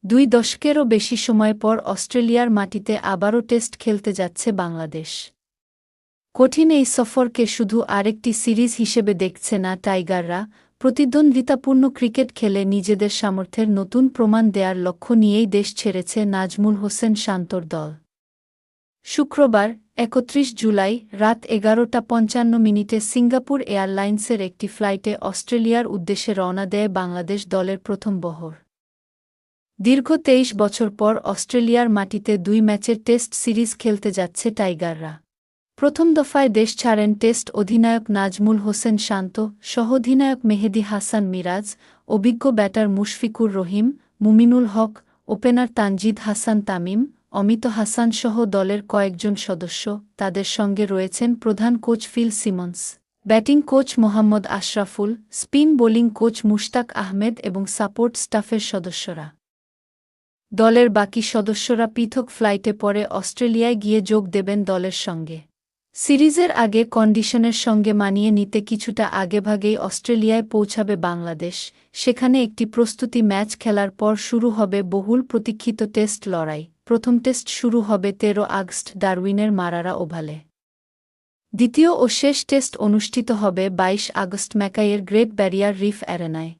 2 দশকেরও বেশি সময় পর অস্ট্রেলিয়ার মাটিতে আবারও টেস্ট খেলতে যাচ্ছে বাংলাদেশ। কঠিন এই সফরকে শুধু আরেকটি সিরিজ হিসেবে দেখছে না টাইগাররা, প্রতিদ্বন্দ্বিতাপূর্ণ ক্রিকেট খেলে নিজেদের সামর্থ্যের নতুন প্রমাণ দেয়ার লক্ষ্য নিয়েই দেশ ছেড়েছে নাজমুল হোসেন শান্তর দল। শুক্রবার ৩১ জুলাই রাত ১১টা ৫৫ সিঙ্গাপুর এয়ারলাইন্সের একটি ফ্লাইটে অস্ট্রেলিয়ার উদ্দেশ্যে রওনা দেয় বাংলাদেশ দলের প্রথম বহর। দীর্ঘ ২৩ বছর পর অস্ট্রেলিয়ার মাটিতে ২ ম্যাচের টেস্ট সিরিজ খেলতে যাচ্ছে টাইগাররা। প্রথম দফায় দেশ ছাড়েন টেস্ট অধিনায়ক নাজমুল হোসেন শান্ত, সহ-অধিনায়ক মেহেদী হাসান মিরাজ, অভিজ্ঞ ব্যাটার মুশফিকুর রহিম, মুমিনুল হক, ওপেনার তানজিদ হাসান তামিম, অমিত হাসানসহ দলের কয়েকজন সদস্য। তাদের সঙ্গে রয়েছেন প্রধান coach Phil Simmons, batting coach Mohammad Ashraful, spin bowling coach Mushtaq Ahmed এবং সাপোর্ট স্টাফের সদস্যরা। দলের বাকি সদস্যরা পৃথক ফ্লাইটে পরে অস্ট্রেলিয়ায় গিয়ে যোগ দেবেন দলের সঙ্গে। সিরিজের আগে কন্ডিশনের সঙ্গে মানিয়ে নিতে কিছুটা আগেভাগেই অস্ট্রেলিয়ায় পৌঁছাবে বাংলাদেশ। সেখানে একটি প্রস্তুতি ম্যাচ খেলার পর শুরু হবে বহুল প্রতীক্ষিত টেস্ট লড়াই। প্রথম টেস্ট শুরু হবে ১৩ আগস্ট ডারউইনের মারারা ওভালে। দ্বিতীয় ও শেষ টেস্ট অনুষ্ঠিত হবে ২২ আগস্ট ম্যাকাইয়ের গ্রেট ব্যারিয়ার রিফ অ্যারেনায়।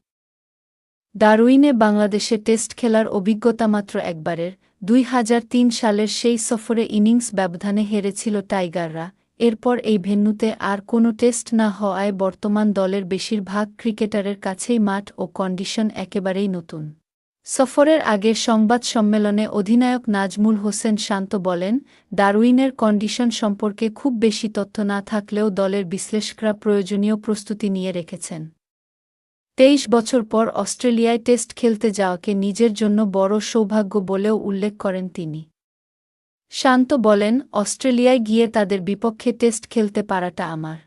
ডারউইনে বাংলাদেশে টেস্ট খেলার অভিজ্ঞতা মাত্র একবারের, ২০০৩ সালের সেই সফরে ইনিংস ব্যবধানে হেরেছিল টাইগাররা। এরপর এই ভেন্যুতে আর কোনো টেস্ট না হওয়ায় বর্তমান দলের বেশিরভাগ ক্রিকেটারের কাছেই মাঠ ও কন্ডিশন একেবারেই নতুন। সফরের আগে সংবাদ সম্মেলনে অধিনায়ক নাজমুল হোসেন শান্ত বলেন, ডারউইনের কন্ডিশন সম্পর্কে খুব বেশি তথ্য না থাকলেও দলের বিশ্লেষকরা প্রয়োজনীয় প্রস্তুতি নিয়ে রেখেছেন। ২৩ বছর পর অস্ট্রেলিয়ায় টেস্ট খেলতে যাওয়াকে নিজের জন্য বড় সৌভাগ্য বলেও উল্লেখ করেন তিনি। শান্ত বলেন, অস্ট্রেলিয়ায় গিয়ে তাদের বিপক্ষে টেস্ট খেলতে পারাটা আমার